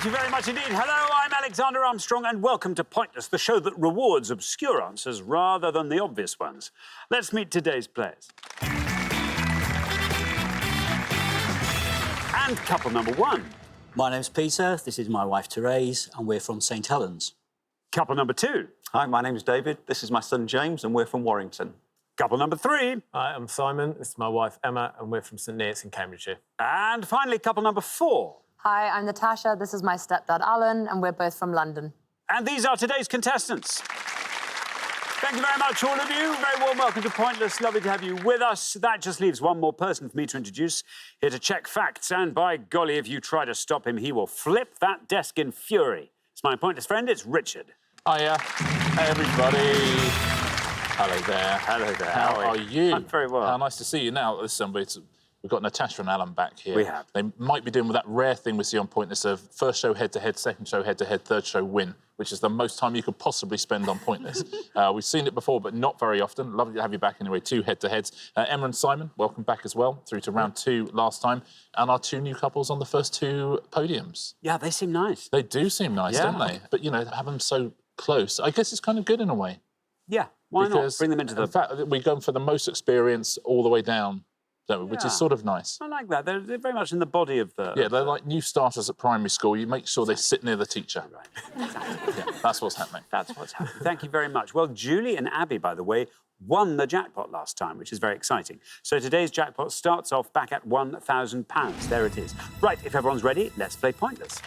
Thank you very much indeed. Hello, I'm Alexander Armstrong, and welcome to Pointless, the show that rewards obscure answers rather than the obvious ones. Let's meet today's players. And couple number one. My name's Peter, this is my wife Therese, and we're from St Helens. Couple number two. Hi, my name's David, this is my son James, and we're from Warrington. Couple number three. Hi, I'm Simon, this is my wife Emma, and we're from St Neots in Cambridgeshire. And finally, couple number four. Hi, I'm Natasha, this is my stepdad Alan, and we're both from London. And these are today's contestants. Thank you very much, all of you. Very warm welcome to Pointless. Lovely to have you with us. That just leaves one more person for me to introduce, here to check facts. And by golly, if you try to stop him, he will flip that desk in fury. It's my Pointless friend, it's Richard. Hiya, everybody. Hello there. Hello there. How are you? I'm very well. How nice to see you now. Listen, we've got Natasha and Alan back here. We have. They might be doing with that rare thing we see on Pointless of first show head-to-head, second show head-to-head, third show win, which is the most time you could possibly spend on Pointless. We've seen it before, but not very often. Lovely to have you back anyway, two head-to-heads. Emma and Simon, welcome back as well, through to round two last time. And our two new couples on the first two podiums. Yeah, they seem nice. They do seem nice, don't they? But, you know, have them so close. I guess it's kind of good in a way. Yeah, why not? Bring them into the... In fact, we're going for the most experience all the way down, don't we? Which is sort of nice. I like that. They're very much in the body of the... Yeah, they're like new starters at primary school. You make sure they sit near the teacher. Right. Yeah, that's what's happening. That's what's happening. Thank you very much. Well, Julie and Abby, by the way, won the jackpot last time, which is very exciting. So today's jackpot starts off back at £1,000. There it is. Right, if everyone's ready, let's play Pointless.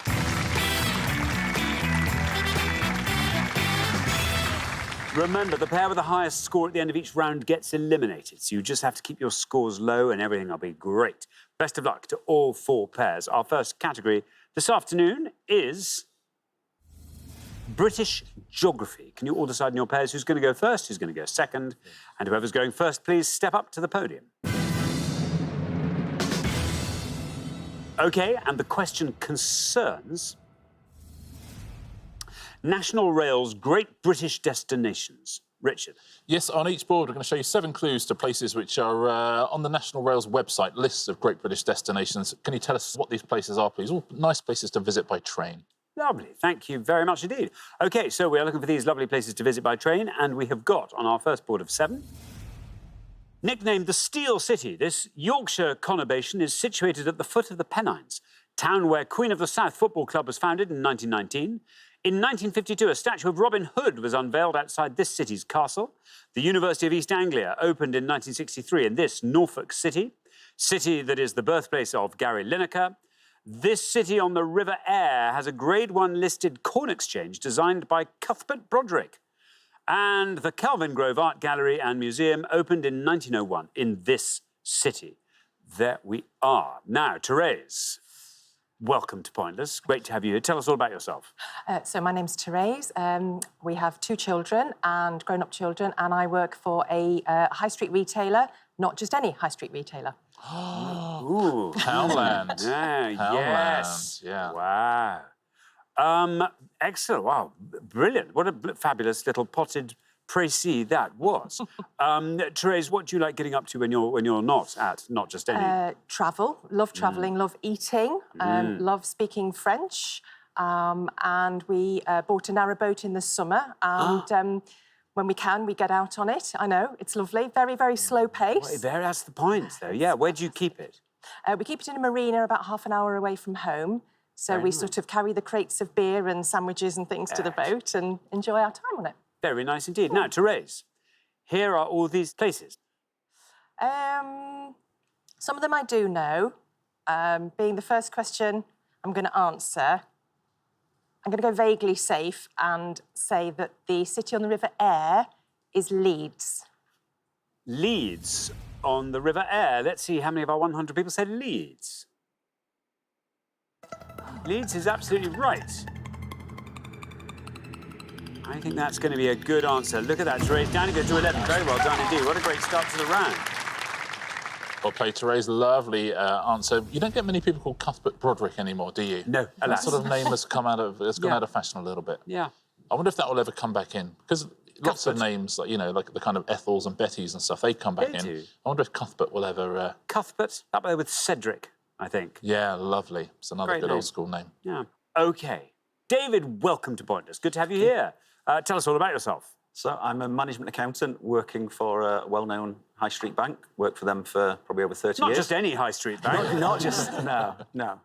Remember, the pair with the highest score at the end of each round gets eliminated, so you just have to keep your scores low and everything will be great. Best of luck to all four pairs. Our first category this afternoon is British geography. Can you all decide in your pairs who's going to go first, who's going to go second? And whoever's going first, please step up to the podium. OK, and the question concerns National Rail's Great British Destinations. Richard. Yes, on each board, we're going to show you 7 clues to places which are on the National Rail's website, lists of Great British Destinations. Can you tell us what these places are, please? All nice places to visit by train. Lovely. Thank you very much indeed. OK, so we are looking for these lovely places to visit by train, and we have got, on our first board of 7, nicknamed the Steel City, this Yorkshire conurbation is situated at the foot of the Pennines, town where Queen of the South Football Club was founded in 1919. In 1952, a statue of Robin Hood was unveiled outside this city's castle. The University of East Anglia opened in 1963 in this Norfolk city that is the birthplace of Gary Lineker. This city on the River Aire has a Grade 1 listed corn exchange designed by Cuthbert Broderick. And the Kelvin Grove Art Gallery and Museum opened in 1901 in this city. There we are. Now, Therese. Welcome to Pointless. Great to have you here. Tell us all about yourself. So my name's Therese. We have 2 children and grown-up children, and I work for a high street retailer, not just any high street retailer. Ooh. Poundland. Yeah, yes. Yeah. Wow. Excellent. Wow. Brilliant. What a fabulous little potted précis that was. Therese, what do you like getting up to when you're not just any... Travel. Love travelling, love eating, love speaking French. And we bought a narrowboat in the summer, and when we can, we get out on it. I know, it's lovely. Very, very slow pace. Well, that's the point, though. Yeah, where do you keep it? We keep it in a marina about half an hour away from home. So we sort of carry the crates of beer and sandwiches and things to the boat and enjoy our time on it. Very nice indeed. Now, Therese, here are all these places. Some of them I do know. Being the first question I'm going to answer, I'm going to go vaguely safe and say that the city on the River Aire is Leeds. Leeds on the River Aire. Let's see how many of our 100 people said Leeds. Leeds is absolutely right. I think that's going to be a good answer. Look at that, Therese. Down it goes to 11. Very well done indeed. What a great start to the round. Well played, Therese. Lovely answer. You don't get many people called Cuthbert Broderick anymore, do you? No, alas. That sort of name has gone out of fashion a little bit. Yeah. I wonder if that will ever come back in, because lots of names, like, you know, like the kind of Ethels and Bettys and stuff, they come back in. Do. I wonder if Cuthbert will ever... Cuthbert, up there with Cedric, I think. Yeah, lovely. It's another Great good name. old school name. Yeah. OK. David, welcome to Pointless. Good to have you here. Tell us all about yourself. So I'm a management accountant working for a well-known high street bank. Worked for them for probably over 30 Not years. just any high street bank. Not just, no.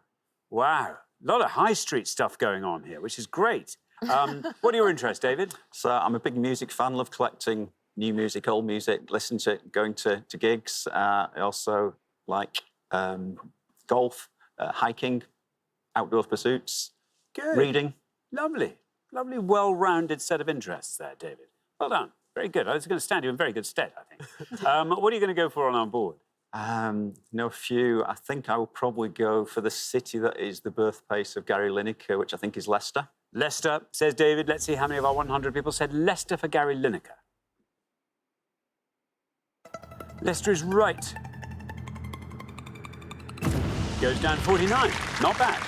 Wow. A lot of high street stuff going on here, which is great. What are your interests, David? So I'm a big music fan, love collecting new music, old music, listen to it, going to gigs. I also like golf, hiking, outdoor pursuits, Good. reading. Lovely. Lovely, well-rounded set of interests there, David. Well done. Very good. It's going to stand you in very good stead, I think. What are you going to go for on our board? Know a few. I think I will probably go for the city that is the birthplace of Gary Lineker, which I think is Leicester. Leicester, says David. Let's see how many of our 100 people said Leicester for Gary Lineker. Leicester is right. Goes down 49. Not bad.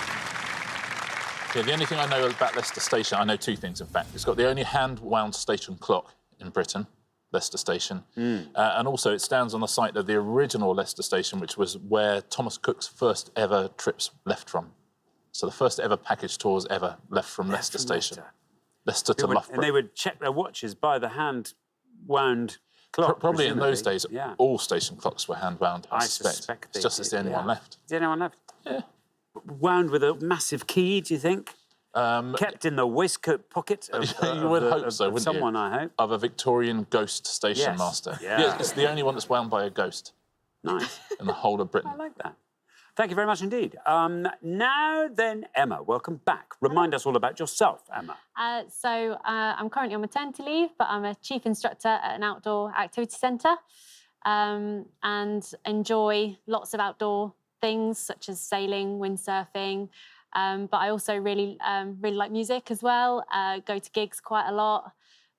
Yeah, the only thing I know about Leicester Station, I know two things, in fact. It's got the only hand-wound station clock in Britain, Leicester Station. And also it stands on the site of the original Leicester Station, which was where Thomas Cook's first ever trips left from. So the first ever package tours ever left from Leicester Station. Leicester to Loughborough. And they would check their watches by the hand-wound clock. Probably in those days, yeah. all station clocks were hand-wound, I suspect. suspect It's just it's the only one left. Is the only one left? Yeah. Wound with a massive key, do you think? Kept in the waistcoat pocket of, you would hope so, wouldn't someone, you? I hope. Of a Victorian ghost station Yes. master. Yeah. It's the only one that's wound by a ghost Nice. in the whole of Britain. I like that. Thank you very much indeed. Now then, Emma, welcome back. Remind us all about yourself, Emma. I'm currently on maternity leave, but I'm a chief instructor at an outdoor activity centre and enjoy lots of outdoor things such as sailing, windsurfing. But I also really like music as well, go to gigs quite a lot.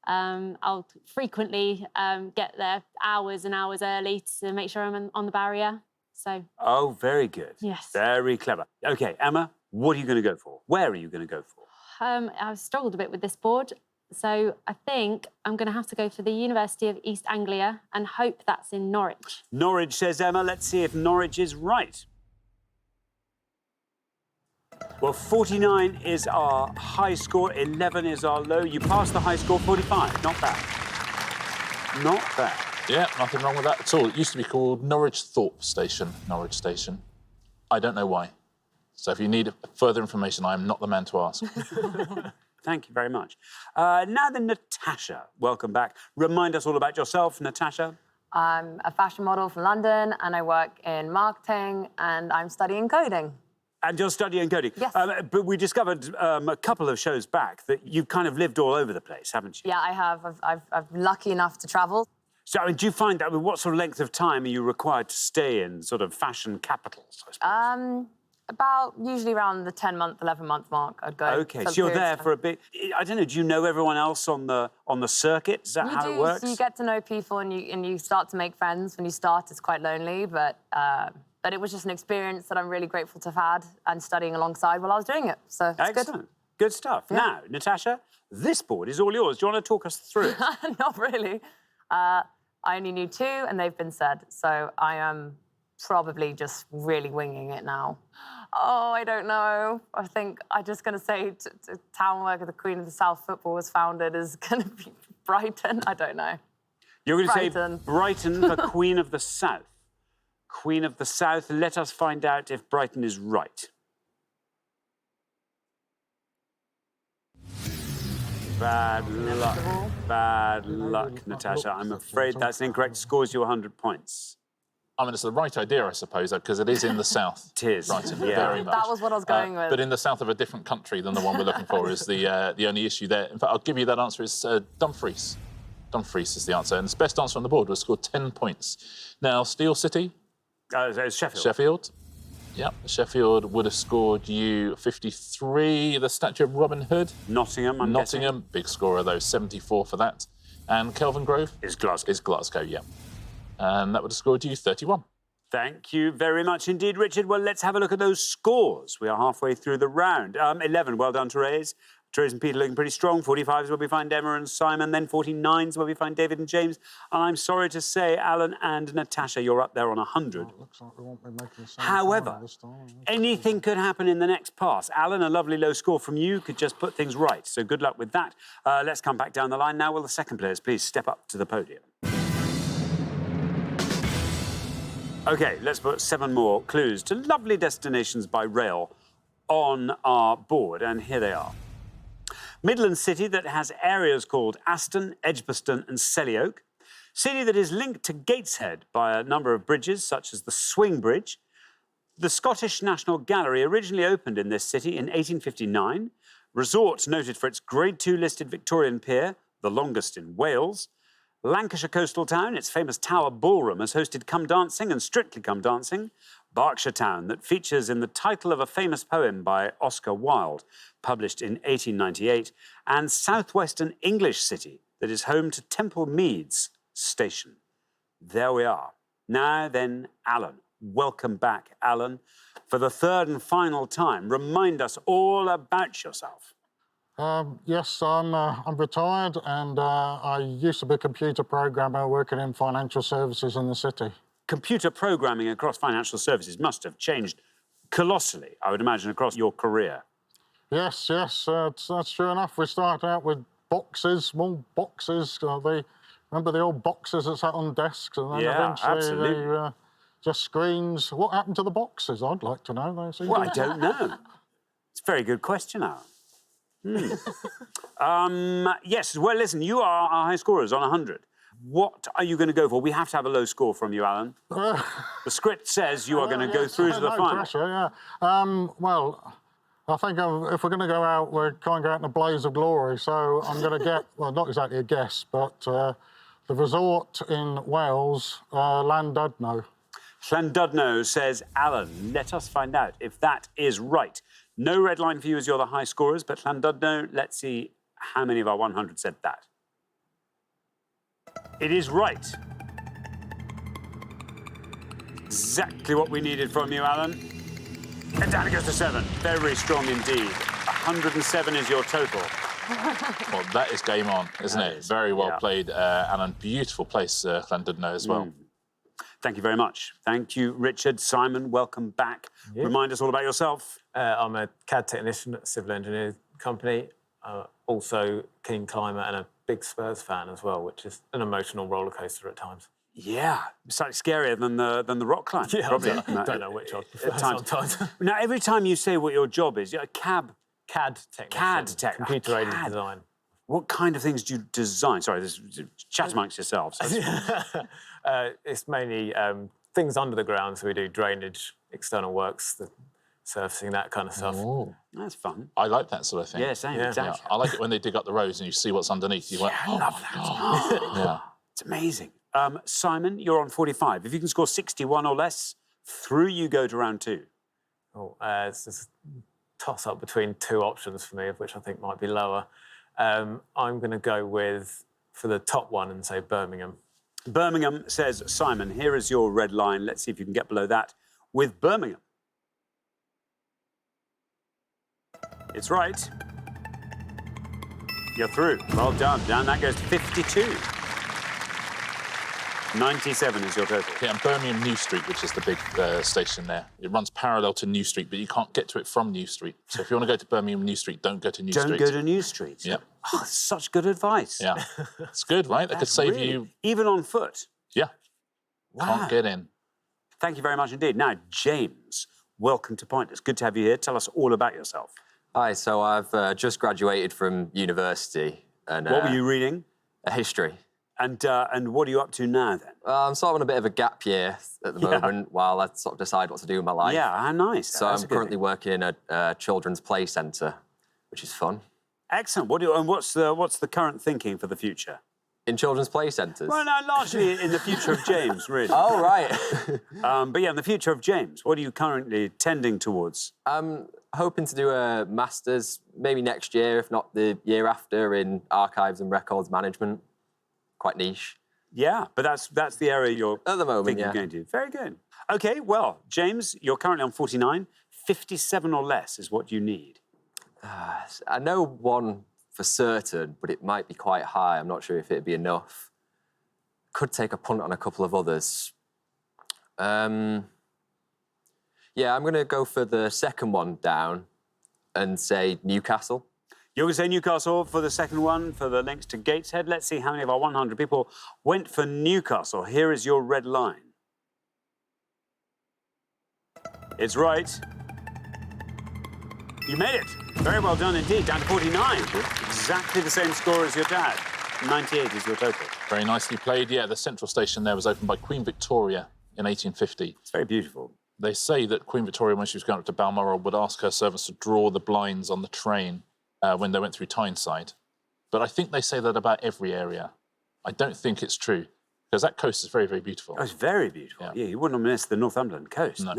I'll frequently get there hours and hours early to make sure I'm on the barrier. So. Oh, very good. Yes. Very clever. OK, Emma, what are you going to go for? Where are you going to go for? I've struggled a bit with this board, so I think I'm going to have to go for the University of East Anglia and hope that's in Norwich. Norwich, says Emma. Let's see if Norwich is right. Well, 49 is our high score, 11 is our low. You passed the high score, 45. Not bad. Not bad. Yeah, nothing wrong with that at all. It used to be called Norwich Thorpe Station, Norwich Station. I don't know why. So if you need further information, I am not the man to ask. Thank you very much. Now then, Natasha, welcome back. Remind us all about yourself, Natasha. I'm a fashion model from London and I work in marketing and I'm studying coding. And you're studying coding. Yes. But we discovered a couple of shows back that you've kind of lived all over the place, haven't you? Yeah, I have. I've lucky enough to travel. So, I mean, do you find that, what sort of length of time are you required to stay in sort of fashion capitals, I suppose? About usually around the 10-month, 11-month mark, I'd go. OK, so you're there for a bit. I don't know, do you know everyone else on the circuit? Is that how it works? So you get to know people and you start to make friends. When you start, it's quite lonely, but it was just an experience that I'm really grateful to have had and studying alongside while I was doing it. So it's Excellent. Good stuff. Yeah. Now, Natasha, this board is all yours. Do you want to talk us through it? Not really. I only knew 2 and they've been said. So I am probably just really winging it now. Oh, I don't know. I think I'm just going to say town where the Queen of the South football was founded is going to be Brighton. I don't know. You're going to say Brighton. Brighton for Queen of the South. Queen of the South. Let us find out if Brighton is right. Bad luck. Bad luck, Natasha. I'm afraid that's incorrect. Scores you 100 points. I mean, it's the right idea, I suppose, because it is in the south. It is. Brighton, Yeah. very much. That was what I was going with. But in the south of a different country than the one we're looking for is the only issue there. In fact, I'll give you that answer is Dumfries. Dumfries is the answer. And the best answer on the board was scored 10 points. Now, Steel City. It's Sheffield. Sheffield. Yep, Sheffield would have scored you 53. The statue of Robin Hood. Nottingham, I'm Nottingham, guessing. big scorer, though, 74 for that. And Kelvin Grove Is Glasgow. is Glasgow, yeah. And that would have scored you 31. Thank you very much indeed, Richard. Well, let's have a look at those scores. We are halfway through the round. 11, well done, Therese. Therese and Peter looking pretty strong. 45 is where we find Emma and Simon. Then 49 is where we find David and James. And I'm sorry to say, Alan and Natasha, you're up there on 100. Looks like we won't be making the same However, final this time. anything could happen in the next pass. Alan, a lovely low score from you could just put things right. So good luck with that. Let's come back down the line now. Will the second players please step up to the podium? OK, let's put 7 more clues to lovely destinations by rail on our board. And here they are. Midland city that has areas called Aston, Edgbaston and Selly Oak. City that is linked to Gateshead by a number of bridges, such as the Swing Bridge. The Scottish National Gallery originally opened in this city in 1859. Resort noted for its Grade 2 listed Victorian pier, the longest in Wales. Lancashire coastal town, its famous Tower Ballroom, has hosted Come Dancing and Strictly Come Dancing. Berkshire town, that features in the title of a famous poem by Oscar Wilde, published in 1898. And southwestern English city, that is home to Temple Meads Station. There we are. Now then, Alan. Welcome back, Alan. For the third and final time, remind us all about yourself. Yes, I'm retired and I used to be a computer programmer working in financial services in the city. Computer programming across financial services must have changed colossally, I would imagine, across your career. Yes, that's true enough. We started out with boxes, small boxes. Remember the old boxes that sat on desks? And then eventually absolutely. they just screens. What happened to the boxes? I'd like to know. Well, I don't know. It's a very good question, Alan. Yes, well, listen, you are our high scorers on 100. What are you going to go for? We have to have a low score from you, Alan. The script says you are going to go through to the final. Pressure, yeah. Well, I think if we're going to go out, we're going to go out in a blaze of glory. So I'm going to get, well, not exactly a guess, but the resort in Wales, Llandudno. Llandudno says, Alan, let us find out if that is right. No red line for you as you're the high scorers, but Llandudno, let's see how many of our 100 said that. It is right. Exactly what we needed from you, Alan. And down it goes to 7. Very strong indeed. 107 is your total. Well, that is game on, isn't That it? is, Very well yeah. played, Alan. Beautiful place, Llandudno, as well. Thank you very much. Thank you, Richard. Simon, welcome back. Remind us all about yourself. I'm a CAD technician at a civil engineering company, also keen climber and a big Spurs fan as well, which is an emotional roller coaster at times. Yeah, slightly scarier than the rock climb. Yeah, probably. I don't know which I prefer At times. sometimes. Now, every time you say what your job is, you're a CAD technician. Computer-aided CAD. design. What kind of things do you design? Sorry, this chat amongst yourselves. It's mainly things under the ground, so we do drainage, external works, the surfacing, that kind of stuff. Oh, That's fun. I like that sort of thing. Yeah, same, Yeah. exactly. I like it when they dig up the roads and you see what's underneath. You I love that. yeah. It's amazing. Simon, you're on 45. If you can score 61 or less, through you go to round 2. Oh, it's just a toss-up between 2 options for me, of which I think might be lower. I'm going to go for the top one and say Birmingham. Birmingham, says Simon. Here is your red line. Let's see if you can get below that with Birmingham. It's right. You're through. Well done. Down that goes to 52. 97 is your total. Yeah, and Birmingham New Street, which is the big station there. It runs parallel to New Street, but you can't get to it from New Street. So if you want to go to Birmingham New Street, don't go to New Street. Don't go to New Street. Yeah. Oh, such good advice. Yeah. It's good, right? That could save you... Even on foot. Yeah. Wow. Can't get in. Thank you very much indeed. Now, James, welcome to Point. It's good to have you here. Tell us all about yourself. Hi, so I've just graduated from university. And, What were you reading? History. And what are you up to now, then? I'm sort of on a bit of a gap year at the moment while I sort of decide what to do with my life. Yeah, how nice. So I'm currently working at a children's play centre, which is fun. Excellent. What's the current thinking for the future? In children's play centres? Well, no, largely in the future of James, really. Oh, right. But yeah, in the future of James, what are you currently tending towards? I'm hoping to do a master's, maybe next year, if not the year after, in archives and records management. Quite niche. Yeah, but that's the area you're at the moment, thinking of going to. Very good. OK, well, James, you're currently on 49. 57 or less is what you need. I know one for certain, but it might be quite high. I'm not sure if it'd be enough. Could take a punt on a couple of others. Yeah, I'm going to go for the second one down and say Newcastle. You're going to say Newcastle for the second one, for the links to Gateshead. Let's see how many of our 100 people went for Newcastle. Here is your red line. It's right. You made it. Very well done indeed. Down to 49. Exactly the same score as your dad. 98 is your total. Very nicely played. Yeah, the central station there was opened by Queen Victoria in 1850. It's very beautiful. They say that Queen Victoria, when she was going up to Balmoral, would ask her servants to draw the blinds on the train when they went through Tyneside. But I think they say that about every area. I don't think it's true, because that coast is very, very beautiful. Oh, it's very beautiful. Yeah, you wouldn't miss the Northumberland coast. No.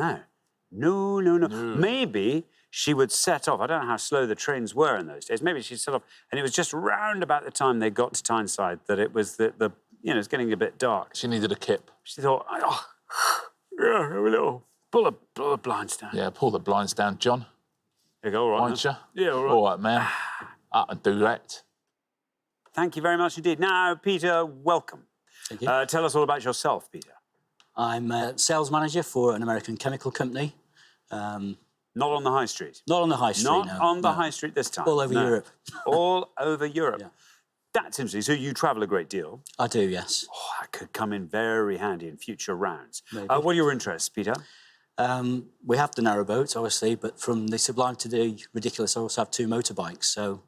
No. Maybe she would set off. I don't know how slow the trains were in those days. Maybe she'd set off, and it was just round about the time they got to Tyneside that it was it's getting a bit dark. She needed a kip. She thought, yeah, a little pull the blinds down. Yeah, pull the blinds down, John. You go, all right. Aren't you? Yeah, all right. All right, man. I can do that. Thank you very much indeed. Now, Peter, welcome. Thank you. Tell us all about yourself, Peter. I'm a sales manager for an American chemical company. Not on the high street. Not on the high street, Not no. on the No. high street this time. All over Europe. All over Europe. Yeah. That's interesting. So you travel a great deal. I do, yes. Oh, that could come in very handy in future rounds. Maybe. What are your interests, Peter? We have the narrowboat, obviously, but from the sublime to the ridiculous, I also have 2 motorbikes. So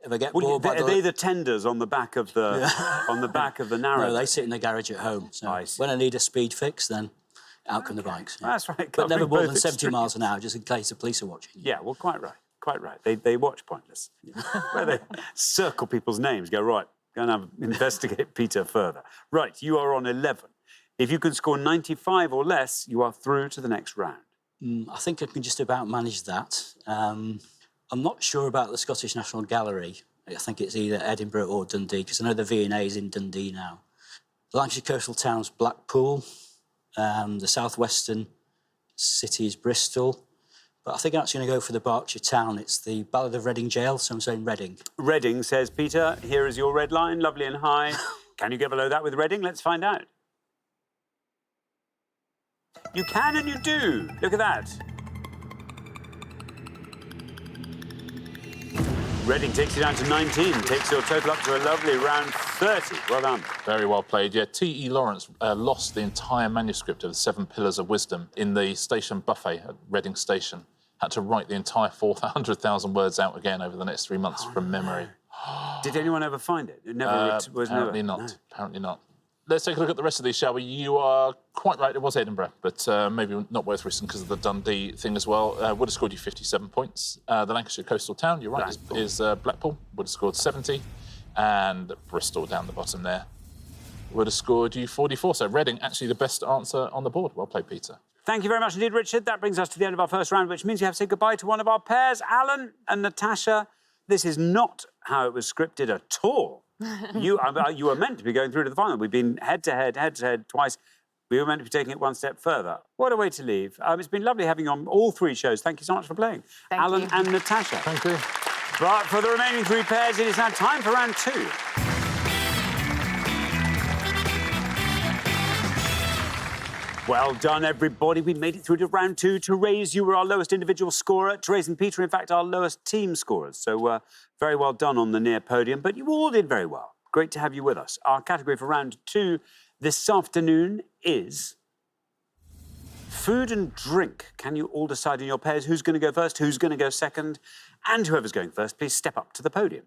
if I get bored by Are they the tenders on the back of the on the back of the narrow? No, they sit in the garage at home. So I see. when I need a speed fix, then out come the bikes. Yeah. That's right. But never covering more both than 70 extremes. miles an hour, just in case the police are watching. Yeah, well, quite right. Quite right. They watch Pointless. Where they circle people's names, go, right, go and investigate Peter further. Right, you are on 11. If you can score 95 or less, you are through to the next round. I think I can just about manage that. I'm not sure about the Scottish National Gallery. I think it's either Edinburgh or Dundee, because I know the V&A is in Dundee now. The Lancashire coastal town's Blackpool. The southwestern city is Bristol. But I think I'm actually going to go for the Berkshire town. It's the Ballad of Reading Jail, so I'm saying Reading. Reading, says Peter. Here is your red line, lovely and high. Can you get below that with Reading? Let's find out. You can and you do. Look at that. Reading takes you down to 19, takes your total up to a lovely round 30. Well done. Very well played. Yeah, T.E. Lawrence lost the entire manuscript of the 7 Pillars of Wisdom in the station buffet at Reading Station. Had to write the entire 400,000 words out again over the next 3 months from memory. Did anyone ever find it? It never was apparently never. not. No. Apparently not. Let's take a look at the rest of these, shall we? You are quite right, it was Edinburgh, but maybe not worth risking because of the Dundee thing as well. Would have scored you 57 points. The Lancashire coastal town, you're right, is Blackpool. Would have scored 70. And Bristol down the bottom there would have scored you 44. So Reading, actually the best answer on the board. Well played, Peter. Thank you very much indeed, Richard. That brings us to the end of our first round, which means you have to say goodbye to one of our pairs, Alan and Natasha. This is not how it was scripted at all. You were meant to be going through to the final. We've been head-to-head twice. We were meant to be taking it one step further. What a way to leave. It's been lovely having you on all 3 shows. Thank you so much for playing. Alan and Natasha. Thank you. But for the remaining 3 pairs, it is now time for round 2. Well done, everybody. We made it through to round 2. Therese, you were our lowest individual scorer. Therese and Peter, in fact, our lowest team scorers. So very well done on the near podium, but you all did very well. Great to have you with us. Our category for round 2 this afternoon is food and drink. Can you all decide in your pairs who's going to go first, who's going to go second? And whoever's going first, please step up to the podium.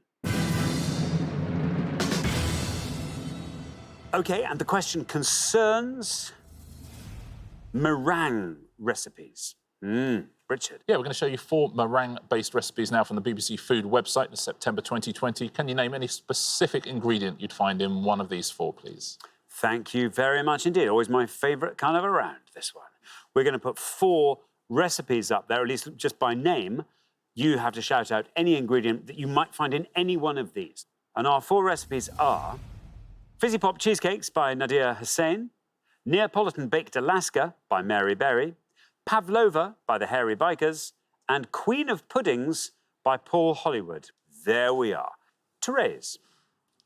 OK, and the question concerns meringue recipes. Richard. Yeah, we're going to show you 4 meringue-based recipes now from the BBC Food website in September 2020. Can you name any specific ingredient you'd find in one of these 4, please? Thank you very much indeed. Always my favourite kind of a round, this one. We're going to put 4 recipes up there, at least just by name. You have to shout out any ingredient that you might find in any one of these. And our 4 recipes are Fizzy Pop Cheesecakes by Nadia Hussain, Neapolitan Baked Alaska by Mary Berry, Pavlova by the Hairy Bikers, and Queen of Puddings by Paul Hollywood. There we are. Therese.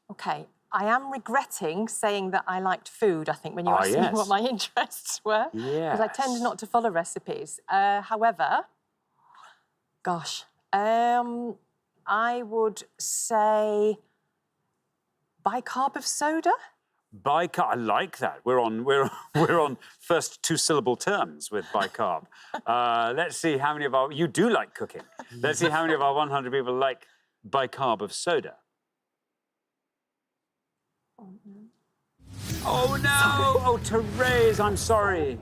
OK, I am regretting saying that I liked food, I think, when you asked me what my interests were. Because I tend not to follow recipes. However, gosh, I would say bicarb of soda. Bicarb, I like that. We're on first two-syllable terms with bicarb. Let's see how many of our... You do like cooking. Let's see how many of our 100 people like bicarb of soda. Oh, no! Oh, Therese, I'm sorry.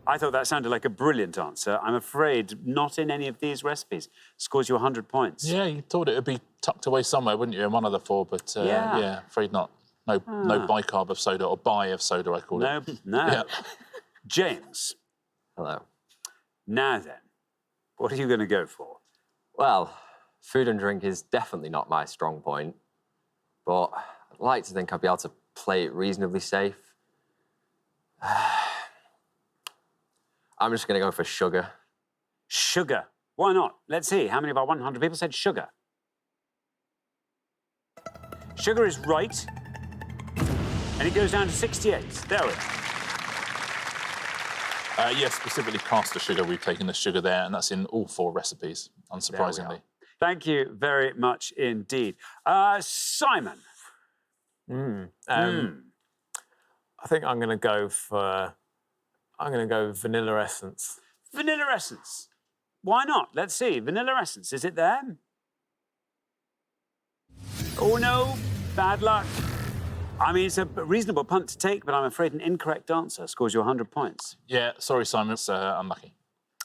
I thought that sounded like a brilliant answer. I'm afraid not in any of these recipes. Scores you 100 points. Yeah, you thought it would be tucked away somewhere, wouldn't you, in one of the four? But, yeah, afraid not. No bicarb of soda, or bi of soda, I call it. No. Yeah. James. Hello. Now then, what are you going to go for? Well, food and drink is definitely not my strong point, but I'd like to think I'd be able to play it reasonably safe. I'm just going to go for sugar. Sugar. Why not? Let's see. How many of our 100 people said sugar? Sugar is right. And it goes down to 68. There we are. Yes, specifically caster sugar. We've taken the sugar there, and that's in all four recipes, unsurprisingly. Thank you very much indeed. Simon. I think I'm going to go for... I'm going to go vanilla essence. Vanilla essence. Why not? Let's see. Vanilla essence. Is it there? Oh, no. Bad luck. I mean, it's a reasonable punt to take, but I'm afraid an incorrect answer scores you 100 points. Yeah, sorry, Simon. It's unlucky.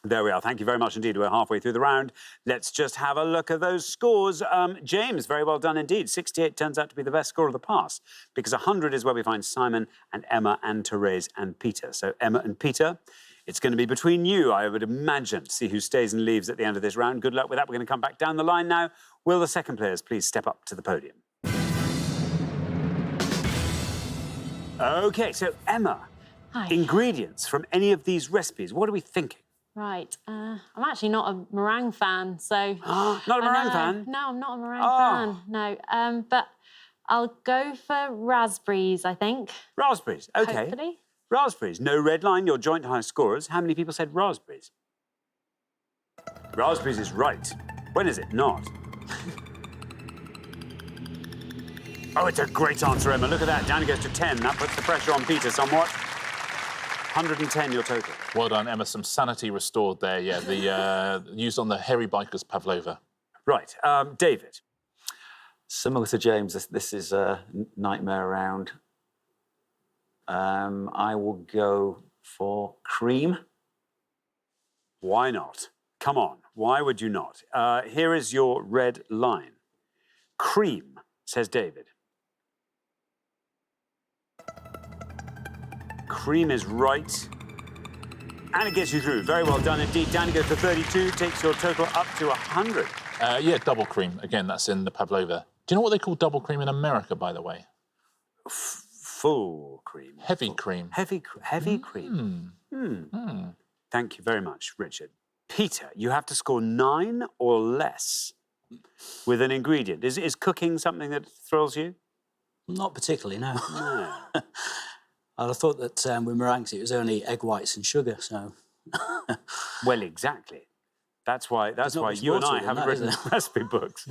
There we are. Thank you very much indeed. We're halfway through the round. Let's just have a look at those scores. James, very well done indeed. 68 turns out to be the best score of the pass, because 100 is where we find Simon and Emma and Therese and Peter. So Emma and Peter, it's going to be between you, I would imagine, to see who stays and leaves at the end of this round. Good luck with that. We're going to come back down the line now. Will the second players please step up to the podium? OK, so Emma, Hi. Ingredients from any of these recipes, what are we thinking? Right. I'm actually not a meringue fan, so... Not a meringue fan? No, I'm not a meringue fan, no. But I'll go for raspberries, I think. Raspberries, OK. Hopefully. Raspberries. No red line, your joint high scorers. How many people said raspberries? Raspberries is right. When is it not? Oh, it's a great answer, Emma. Look at that. Down it goes to 10. That puts the pressure on Peter somewhat. 110 your total. Well done, Emma. Some sanity restored there, yeah. The used on the hairy bikers pavlova. Right. David. Similar to James, this is a nightmare round. I will go for cream. Why not? Come on. Why would you not? Here is your red line. Cream, says David. Cream is right. And it gets you through. Very well done indeed. Down it goes to 32, takes your total up to 100. Yeah, double cream. Again, that's in the pavlova. Do you know what they call double cream in America, by the way? Full cream. Heavy cream. Heavy cream. Thank you very much, Richard. Peter, you have to score 9 or less with an ingredient. Is cooking something that thrills you? Not particularly, no. No. I'd have thought that with meringues it was only egg whites and sugar, so... Well, exactly. That's why you and I haven't written recipe books.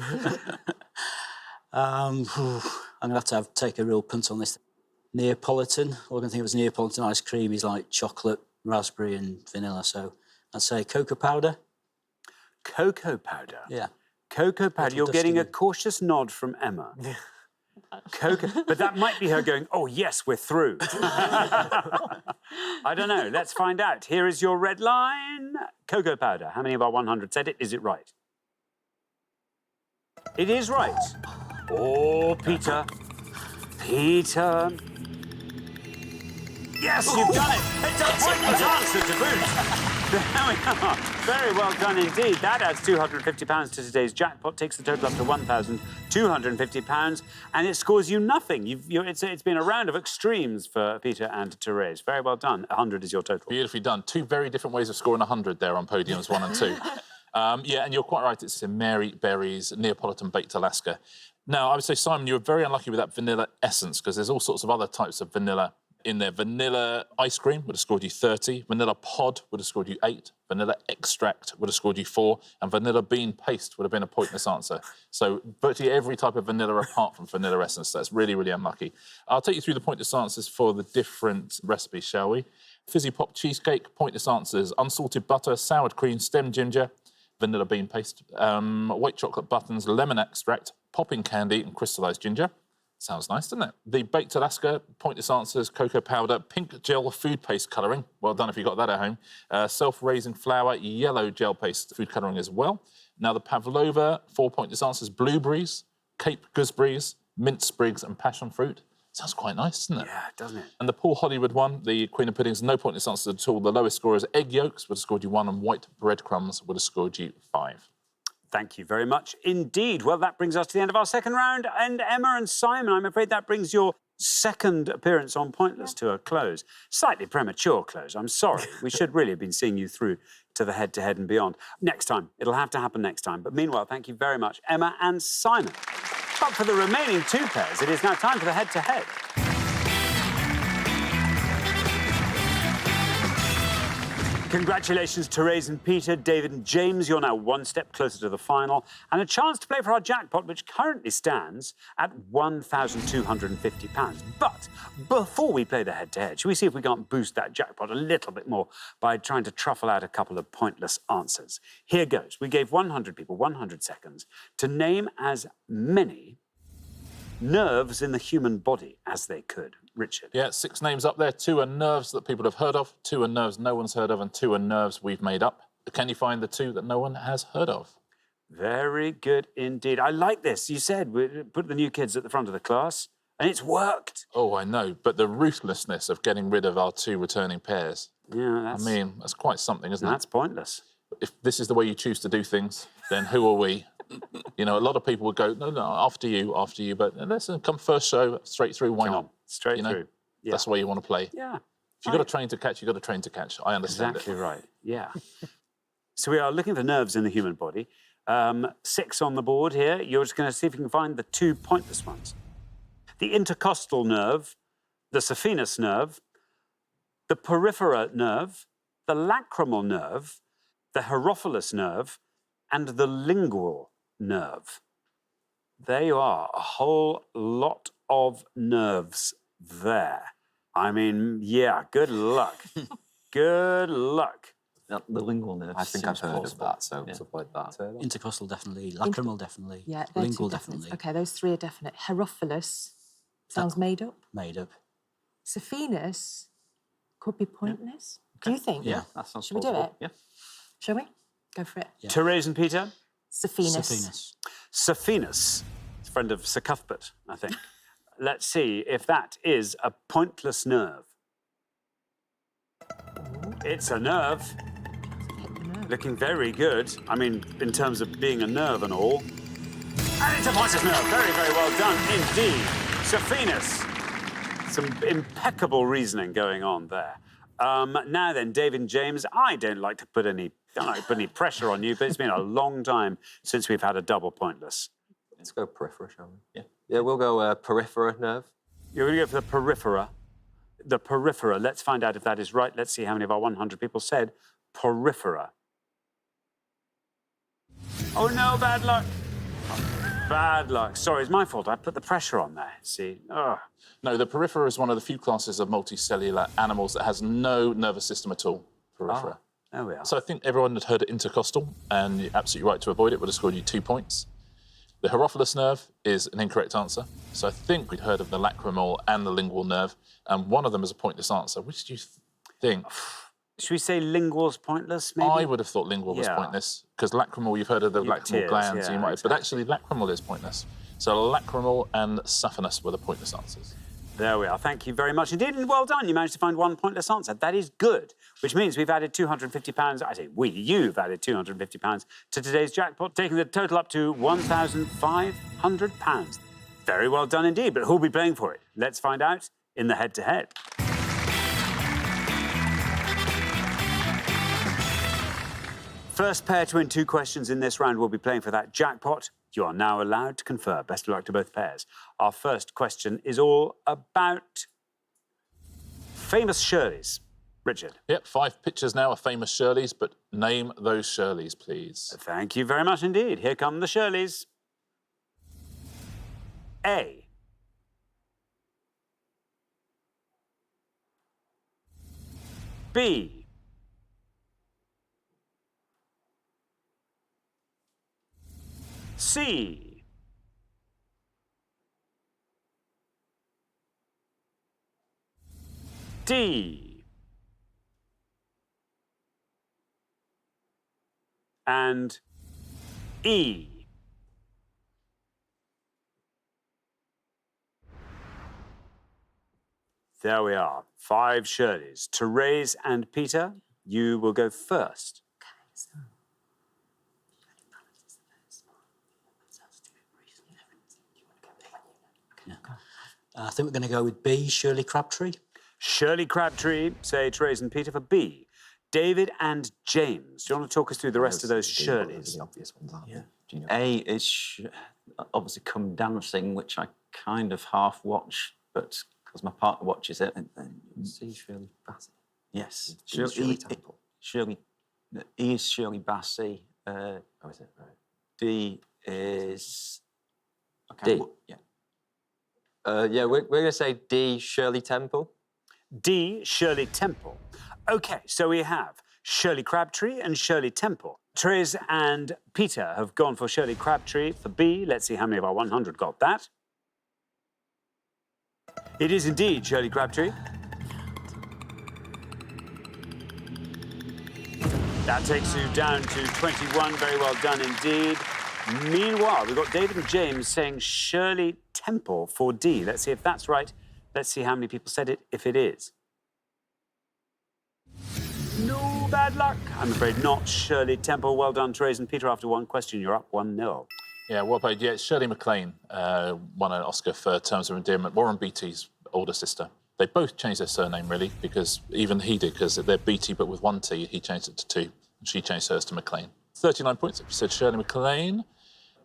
I'm going to have to take a real punt on this. Neapolitan. All I can think of is Neapolitan ice cream is like chocolate, raspberry and vanilla, so I'd say cocoa powder. Cocoa powder? Yeah. Cocoa powder. You're getting a cautious nod from Emma. Cocoa, but that might be her going, oh, yes, we're through. I don't know. Let's find out. Here is your red line. Cocoa powder. How many of our 100 said it? Is it right? It is right. Oh, Peter. Peter. Yes, you've done it. It's a brilliant answer to boot. There we are. Very well done indeed. That adds £250 to today's jackpot, takes the total up to £1,250, and it scores you nothing. It's been a round of extremes for Peter and Therese. Very well done. 100 is your total. Beautifully done. Two very different ways of scoring 100 there on podiums 1 and 2. Yeah, and you're quite right. It's in Mary Berry's Neapolitan Baked Alaska. Now, I would say, Simon, you were very unlucky with that vanilla essence because there's all sorts of other types of vanilla in there. Vanilla ice cream would have scored you 30. Vanilla pod would have scored you 8. Vanilla extract would have scored you 4. And vanilla bean paste would have been a pointless answer. So virtually every type of vanilla apart from vanilla essence. That's really, really unlucky. I'll take you through the pointless answers for the different recipes, shall we? Fizzy pop cheesecake, pointless answers. Unsalted butter, sour cream, stem ginger, vanilla bean paste, white chocolate buttons, lemon extract, popping candy and crystallised ginger. Sounds nice, doesn't it? The Baked Alaska, pointless answers, cocoa powder, pink gel food paste colouring. Well done if you got that at home. Self-raising flour, yellow gel paste food colouring as well. Now the Pavlova, 4 pointless answers, blueberries, Cape gooseberries, mint sprigs and passion fruit. Sounds quite nice, doesn't it? Yeah, doesn't it? And the Paul Hollywood one, the Queen of Puddings, no pointless answers at all. The lowest scorers, egg yolks would have scored you 1 and white breadcrumbs would have scored you 5. Thank you very much indeed. Well, that brings us to the end of our second round. And Emma and Simon, I'm afraid that brings your second appearance on Pointless to a close. Slightly premature close, I'm sorry. We should really have been seeing you through to the head-to-head and beyond. Next time. It'll have to happen next time. But meanwhile, thank you very much, Emma and Simon. But for the remaining 2 pairs, it is now time for the head-to-head. Congratulations, Therese and Peter, David and James. You're now 1 step closer to the final and a chance to play for our jackpot, which currently stands at £1,250. But before we play the head-to-head, shall we see if we can't boost that jackpot a little bit more by trying to truffle out a couple of pointless answers? Here goes. We gave 100 people 100 seconds to name as many nerves in the human body as they could. Richard. Yeah, 6 names up there. 2 are nerves that people have heard of, 2 are nerves no one's heard of, and 2 are nerves we've made up. Can you find the 2 that no one has heard of? Very good indeed. I like this. You said we put the new kids at the front of the class, and it's worked. Oh, I know, but the ruthlessness of getting rid of our 2 returning pairs. Yeah, that's quite something, isn't it? That's pointless. If this is the way you choose to do things, then who are we? You know, a lot of people would go, no, after you, but let's come first show, straight through, why not? Straight through. Yeah. That's the way you want to play. Yeah. If you've got a train to catch, you've got a train to catch. I understand Exactly right, yeah. So we are looking for nerves in the human body. 6 on the board here. You're just going to see if you can find the 2 pointless ones. The intercostal nerve, the saphenous nerve, the peripheral nerve, the lacrimal nerve, the hierophilus nerve, and the lingual nerve. There you are, a whole lot of nerves there. I mean, yeah, good luck. Good luck. The lingual nerve. I think I've heard of that, so stuff like that. Intercostal, definitely. Lacrimal, definitely. Yeah, they're Lingual, 2 definite. definitely. OK, those 3 are definite. Hierophilus sounds made up. Made up. Saphenous could be pointless. Do you think? Yeah. That sounds Should we do plausible. it? Shall we? Go for it. Yeah. Therese and Peter? Saphenous. Saphenous. Saphenous. It's a friend of Sir Cuthbert, I think. Let's see if that is a pointless nerve. It's a nerve. Looking very good. I mean, in terms of being a nerve and all. And it's a pointless nerve. Very, very well done indeed. Saphenous. Some impeccable reasoning going on there. Now then, David and James, I don't like to put any pressure on you, but it's been a long time since we've had a double pointless. Let's go peripheral, shall we? Yeah, we'll go peripheral nerve. You're going to go for the peripheral. The peripheral. Let's find out if that is right. Let's see how many of our 100 people said peripheral. Oh, no, bad luck. Bad luck. Sorry, it's my fault. I put the pressure on there, see? Ugh. No, the peripheral is one of the few classes of multicellular animals that has no nervous system at all. Peripheral. There we are. So I think everyone had heard of intercostal, and you're absolutely right to avoid it. Would have scored you 2 points. The hierophilus nerve is an incorrect answer. So I think we'd heard of the lacrimal and the lingual nerve, and one of them is a pointless answer. Which do you think? Should we say lingual's pointless, maybe? I would have thought lingual was pointless, because lacrimal, you've heard of the lacrimal tears, glands, yeah, you might, exactly. but actually lacrimal is pointless. So lacrimal and saphenous were the pointless answers. There we are. Thank you very much indeed, and well done. You managed to find 1 pointless answer. That is good, which means we've added £250. I say we, you've added £250 to today's jackpot, taking the total up to £1,500. Very well done indeed, but who'll be playing for it? Let's find out in the head-to-head. First pair to win 2 questions in this round will be playing for that jackpot. You are now allowed to confer. Best of luck to both pairs. Our first question is all about famous Shirleys. Richard. Yep, 5 pictures now of famous Shirleys, but name those Shirleys, please. Thank you very much indeed. Here come the Shirleys. A. B. C. D. And E. There we are. 5 Shirleys. Therese and Peter, you will go first. I think we're going to go with B, Shirley Crabtree. Shirley Crabtree, say Therese and Peter for B. David and James, do you want to talk us through the rest of those Shirleys? The obvious ones, aren't Yeah. they? Do you know? A is obviously Come Dancing, which I kind of half watch, but because my partner watches it. C, Shirley Bassey. Yes. D is Shirley Temple. E is Shirley Bassey. Oh, is it? Right. D is... Okay, D. yeah. Yeah, we're going to say D, Shirley Temple. D, Shirley Temple. OK, so we have Shirley Crabtree and Shirley Temple. Therese and Peter have gone for Shirley Crabtree for B. Let's see how many of our 100 got that. It is indeed Shirley Crabtree. That takes you down to 21. Very well done indeed. Meanwhile, we've got David and James saying Shirley Temple for D. Let's see if that's right. Let's see how many people said it, if it is. No bad luck. I'm afraid not Shirley Temple. Well done, Therese and Peter. After 1 question, you're up 1-0. Yeah, well played. Yeah, it's Shirley MacLaine won an Oscar for Terms of Endearment. Warren Beatty's older sister. They both changed their surname, really, because even he did, because they're Beatty, but with 1 T. He changed it to 2, and she changed hers to MacLaine. 39 points if you said Shirley MacLaine.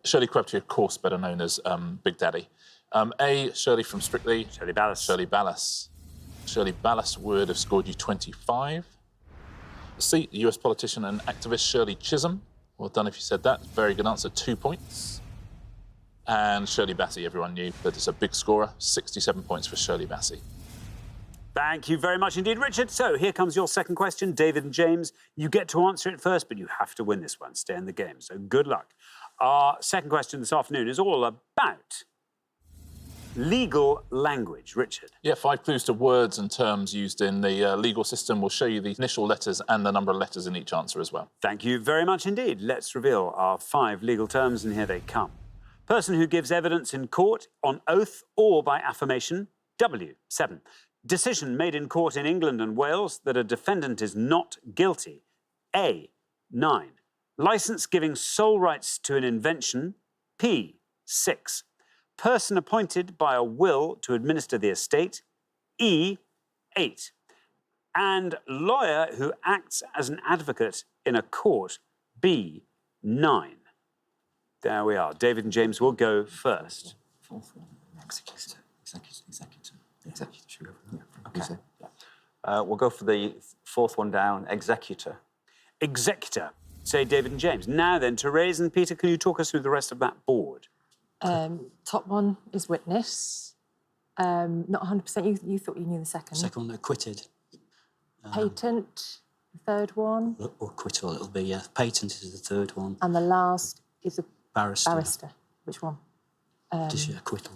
Shirley Crabtree, of course, better known as Big Daddy. A, Shirley from Strictly. Shirley Ballas. Shirley Ballas. Shirley Ballas would have scored you 25. C, US politician and activist Shirley Chisholm. Well done if you said that. Very good answer, 2 points. And Shirley Bassey, everyone knew, but it's a big scorer. 67 points for Shirley Bassey. Thank you very much indeed, Richard. So here comes your second question. David and James, you get to answer it first, but you have to win this one. Stay in the game, so good luck. Our second question this afternoon is all about legal language. Richard. Yeah, 5 clues to words and terms used in the legal system. We'll show you the initial letters and the number of letters in each answer as well. Thank you very much indeed. Let's reveal our 5 legal terms, and here they come. Person who gives evidence in court on oath or by affirmation. W. 7. Decision made in court in England and Wales that a defendant is not guilty. A. 9. License giving sole rights to an invention. P. 6. Person appointed by a will to administer the estate. E. 8. And lawyer who acts as an advocate in a court. B. 9. There we are. David and James will go first. Fourth one. Executor. Should we go for that? Okay. We'll go for the 4th one down, executor. Executor. Say David and James. Now then, Therese and Peter, can you talk us through the rest of that board? Top one is witness. Not 100%. You thought you knew the second. Second one, acquitted. Patent, the third one. Or acquittal, it'll be, yeah. Patent is the third one. And the last is a Barrister. barrister. Which one? Just acquittal.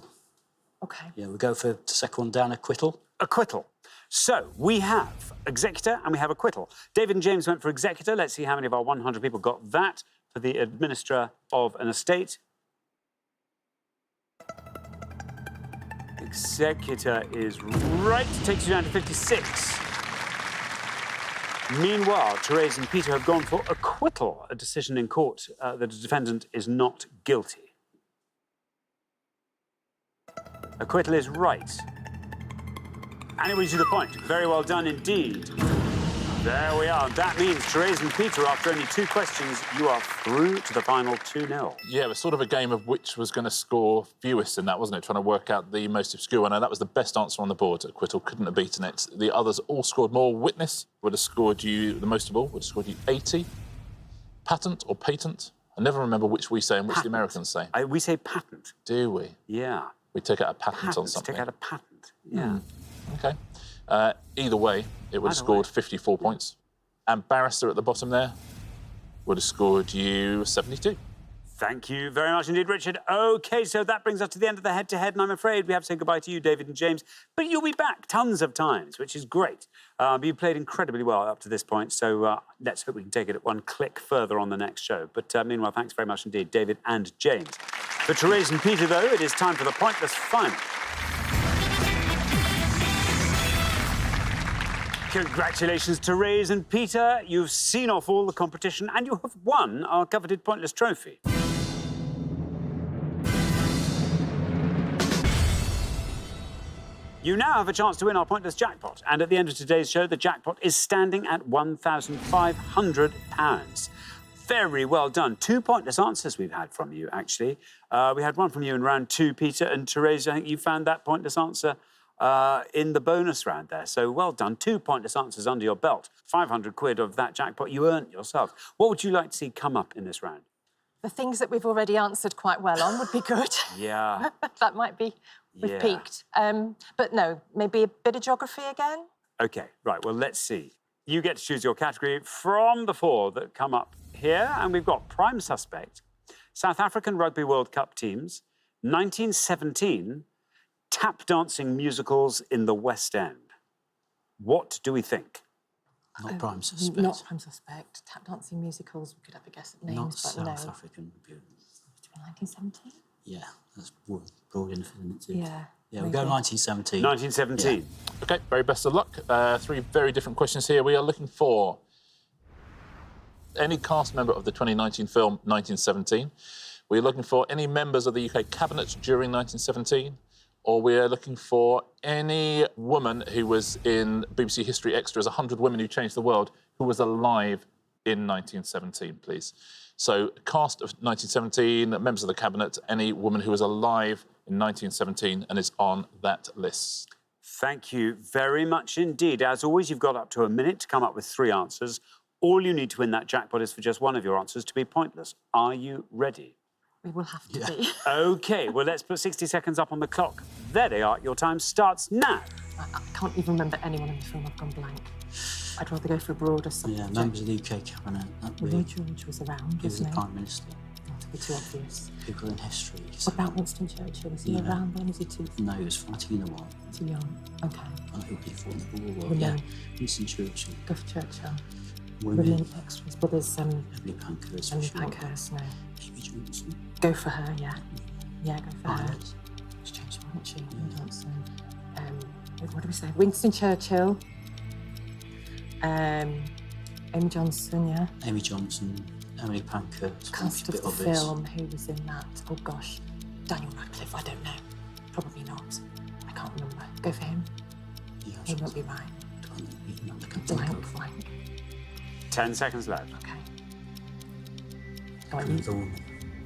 Okay. Yeah, we'll go for the second one down, acquittal. Acquittal. So we have executor and we have acquittal. David and James went for executor. Let's see how many of our 100 people got that for the administrator of an estate. Executor is right. Takes you down to 56. Meanwhile, Therese and Peter have gone for acquittal, a decision in court that a defendant is not guilty. Acquittal is right. And it brings you the point. Very well done indeed. There we are. That means, Therese and Peter, after only 2 questions, you are through to the final 2-0. Yeah, it was sort of a game of which was going to score fewest in that, wasn't it? Trying to work out the most obscure one. And that was the best answer on the board. Acquittal couldn't have beaten it. The others all scored more. Witness would have scored you the most of all, would have scored you 80. Patent or patent? I never remember which we say and which the Americans say. We say patent. Do we? Yeah. We take out a patent on something. Take out a patent, yeah. OK. Either way, it would have scored 54 points. And Barrister at the bottom there would have scored you 72. Thank you very much indeed, Richard. OK, so that brings us to the end of the head-to-head, and I'm afraid we have to say goodbye to you, David and James. But you'll be back tons of times, which is great. You played incredibly well up to this point, so let's hope we can take it at one click further on the next show. But meanwhile, thanks very much indeed, David and James. For Therese and Peter, though, it is time for the Pointless Final. Congratulations, Therese and Peter. You've seen off all the competition and you have won our coveted Pointless trophy. You now have a chance to win our Pointless jackpot. And at the end of today's show, the jackpot is standing at £1,500. Very well done. 2 pointless answers we've had from you, actually. We had one from you in round 2, Peter, and Therese, I think you found that pointless answer in the bonus round there. So well done. 2 pointless answers under your belt. 500 quid of that jackpot you earned yourself. What would you like to see come up in this round? The things that we've already answered quite well on would be good. Yeah. That might be... We've peaked. But no, maybe a bit of geography again? OK, right, well, let's see. You get to choose your category from the 4 that come up here, and we've got Prime Suspect, South African Rugby World Cup teams, 1917, tap dancing musicals in the West End. What do we think? Not Prime Suspect. Not Prime Suspect. Tap dancing musicals, we could have a guess at names, Not but South no. African. 1917? Yeah, that's broad enough, isn't it? Yeah. Yeah, we'll go 1917. 1917. Yeah. OK, very best of luck. 3 very different questions here. We are looking for any cast member of the 2019 film 1917. We're looking for any members of the UK Cabinet during 1917. Or we're looking for any woman who was in BBC History Extras, 100 Women Who Changed the World, who was alive in 1917, please. So, cast of 1917, members of the Cabinet, any woman who was alive in 1917 and is on that list. Thank you very much indeed. As always, you've got up to a minute to come up with 3 answers. All you need to win that jackpot is for just one of your answers to be pointless. Are you ready? We will have to be. OK, well, let's put 60 seconds up on the clock. There they are. Your time starts now. I can't even remember anyone in the film. I've gone blank. I'd rather go for a broader subject. Yeah, members of the UK Cabinet. Lloyd George was around, He was the wasn't he? Prime Minister. Not to be too obvious. People in history. What about Winston Churchill? Was he around then? Was he too No, he was fighting in the war. young? OK. I don't think he fought in the war. Women. Yeah, Winston Churchill. Go for Churchill. Women. Women extras. Well, there's Emily Pankhurst. Emily for sure. Pankhurst, no. Amy Johnson. Go for her, yeah. Yeah, go for her. Violet. She's changed, hasn't she? Amy Johnson. What do we say? Winston Churchill. Amy Johnson, yeah. Amy Johnson. Emily Pankhurst. Cast maybe of a the bit obvious. film, who was in that? Oh, gosh. Daniel Radcliffe, I don't know. Probably not. I can't remember. Go for him. Yeah, He won't be right. I can think of. Blank. 10 seconds left. OK. Go on, The woman.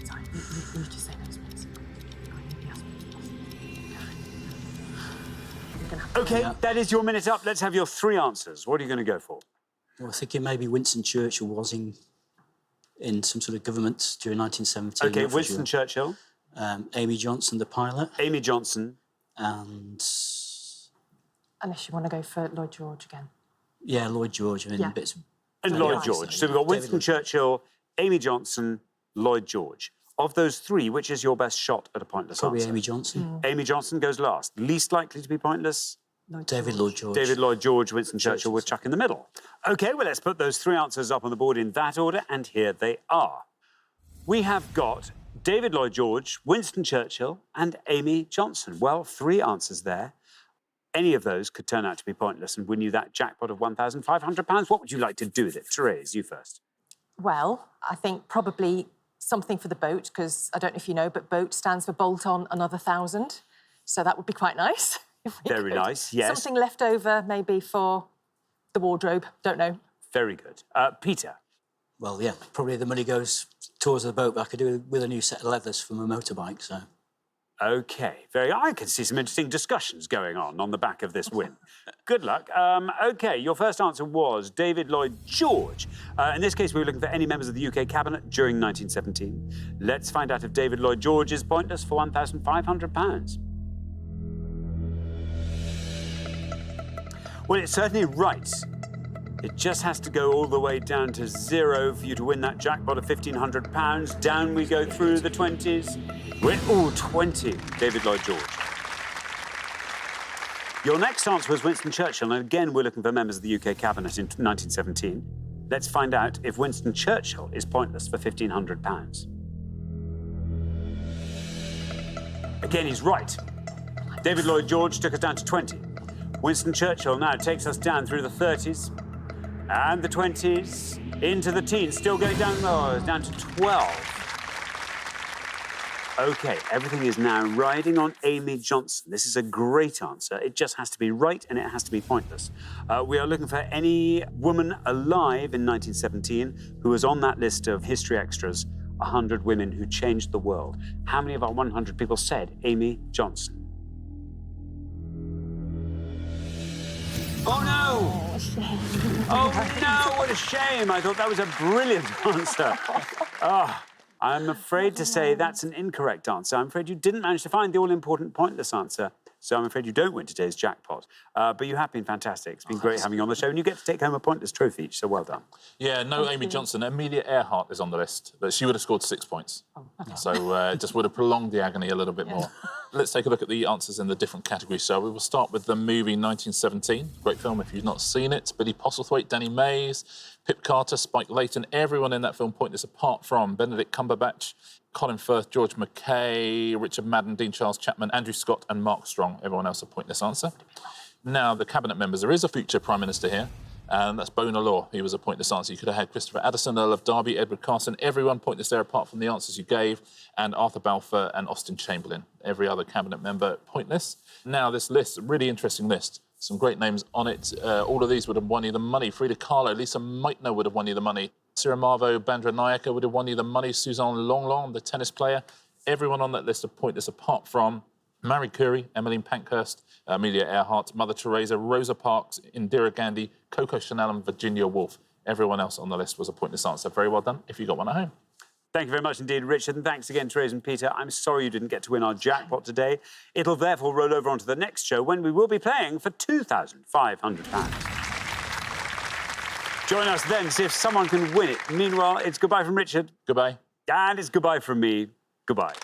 Sorry, you just say those bits. Go on, you ask me. You're gonna have to... OK, that is your minute up. Let's have your 3 answers. What are you going to go for? Well, I think maybe Winston Churchill was in some sort of government during 1917. OK, Winston Churchill. Amy Johnson, the pilot. Amy Johnson. And... Unless you want to go for Lloyd George again. Yeah, Lloyd George. I mean, Yeah. bits... And Lloyd George. So we've got Winston Churchill, Amy Johnson, Lloyd George. Of those 3, which is your best shot at a pointless Probably answer? Amy Johnson. Amy Johnson goes last. Least likely to be pointless? David Lloyd George. David Lloyd George, Winston Churchill with Chuck in the middle. OK, well, let's put those 3 answers up on the board in that order, and here they are. We have got David Lloyd George, Winston Churchill, and Amy Johnson. Well, 3 answers there. Any of those could turn out to be pointless and win you that jackpot of £1,500. What would you like to do with it? Therese, you first. Well, I think probably something for the boat, because I don't know if you know, but boat stands for bolt on another 1,000. So that would be quite nice. Very nice, yes. Something left over maybe for the wardrobe, don't know. Very good. Peter? Well, yeah, probably the money goes towards the boat, but I could do with a new set of leathers for my motorbike, so... OK, I can see some interesting discussions going on the back of this win. Good luck. OK, your first answer was David Lloyd George. In this case, we were looking for any members of the UK Cabinet during 1917. Let's find out if David Lloyd George is pointless for £1,500. Well, it's certainly right. It just has to go all the way down to 0 for you to win that jackpot of £1,500. Down we go through the 20s. We're 20, David Lloyd George. Your next answer was Winston Churchill, and again, we're looking for members of the UK Cabinet in 1917. Let's find out if Winston Churchill is pointless for £1,500. Again, he's right. David Lloyd George took us down to 20. Winston Churchill now takes us down through the 30s and the 20s, into the teens, still going down lower, down to 12. OK, everything is now riding on Amy Johnson. This is a great answer. It just has to be right and it has to be pointless. We are looking for any woman alive in 1917 who was on that list of history extras, 100 women who changed the world. How many of our 100 people said Amy Johnson? Oh, no! Oh, no, what a shame. I thought that was a brilliant answer. Oh, I'm afraid to say that's an incorrect answer. I'm afraid you didn't manage to find the all-important pointless answer, so I'm afraid you don't win today's jackpot. But you have been fantastic. It's been great having you on the show, and you get to take home a pointless trophy each, so well done. Yeah, no Amy Johnson. Amelia Earhart is on the list, but she would have scored 6 points. So it just would have prolonged the agony a little bit more. Let's take a look at the answers in the different categories. So we will start with the movie 1917. Great film if you've not seen it. Billy Postlethwaite, Danny Mays, Pip Carter, Spike Layton, everyone in that film pointless apart from Benedict Cumberbatch, Colin Firth, George Mackay, Richard Madden, Dean Charles Chapman, Andrew Scott and Mark Strong. Everyone else a pointless answer. Now, the Cabinet members. There is a future Prime Minister here, and that's Bonar Law. He was a pointless answer. You could have had Christopher Addison, Earl of Derby, Edward Carson, everyone pointless there apart from the answers you gave, and Arthur Balfour and Austin Chamberlain. Every other Cabinet member pointless. Now, this list, really interesting list. Some great names on it. All of these would have won you the money. Frida Kahlo, Lisa Meitner would have won you the money. Siramavo Bandaranaike would have won you the money. Suzanne Longlong, the tennis player. Everyone on that list are pointless apart from Marie Curie, Emmeline Pankhurst, Amelia Earhart, Mother Teresa, Rosa Parks, Indira Gandhi, Coco Chanel and Virginia Woolf. Everyone else on the list was a pointless answer. Very well done if you got one at home. Thank you very much indeed, Richard, and thanks again, Therese and Peter. I'm sorry you didn't get to win our jackpot today. It'll therefore roll over onto the next show when we will be playing for £2,500. Join us then to see if someone can win it. Meanwhile, it's goodbye from Richard. Goodbye. And it's goodbye from me. Goodbye.